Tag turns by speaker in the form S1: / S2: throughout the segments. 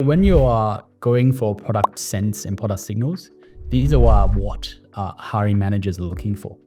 S1: when you are going for product sense and product signals, these are what hiring managers are looking for.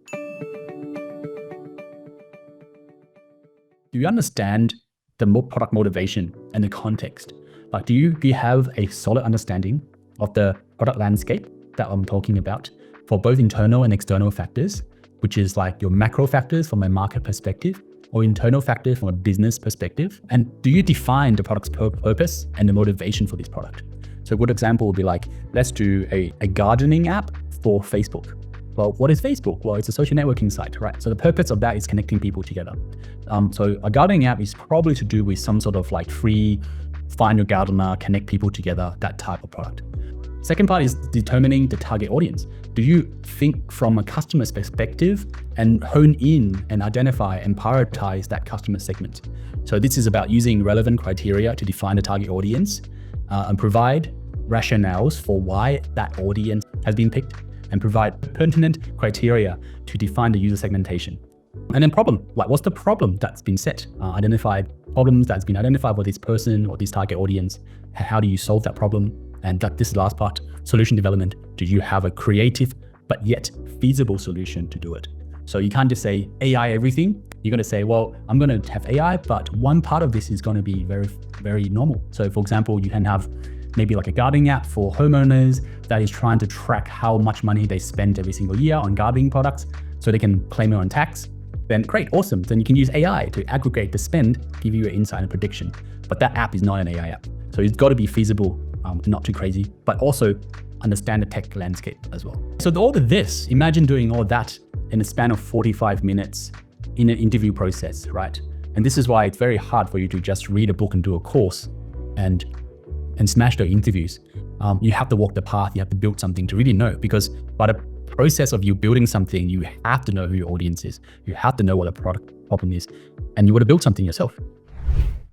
S1: Do you understand the product motivation and the context? Like, do you have a solid understanding of the product landscape that I'm talking about for both internal and external factors, which is like your macro factors from a market perspective or internal factors from a business perspective? And do you define the product's purpose and the motivation for this product? So a good example would be like, let's do a gardening app for Facebook. Well, what is Facebook? Well, it's a social networking site, right? So the purpose of that is connecting people together. So a gardening app is probably to do with some sort of like free, find your gardener, connect people together, that type of product. Second part is determining the target audience. Do you think from a customer's perspective and hone in and identify and prioritize that customer segment? So this is about using relevant criteria to define the target audience and provide rationales for why that audience has been picked and provide pertinent criteria to define the user segmentation. And then problem, like what's the problem that's been set? Identified problems that's been identified for this person or this target audience. How do you solve that problem? And this is the last part, solution development. Do you have a creative but yet feasible solution to do it? So you can't just say AI everything. You're going to say, well, I'm going to have AI, but one part of this is going to be very, very normal. So for example, you can have maybe like a gardening app for homeowners that is trying to track how much money they spend every single year on gardening products so they can claim it on tax. Then great, awesome. Then you can use AI to aggregate the spend, give you an insight and prediction. But that app is not an AI app. So it's got to be feasible, not too crazy, but also understand the tech landscape as well. So all of this, imagine doing all that in a span of 45 minutes in an interview process, right? And this is why it's very hard for you to just read a book and do a course and smash the interviews. You have to walk the path, you have to build something to really know, because by the process of you building something, you have to know who your audience is. You have to know what the product problem is, and you want to build something yourself.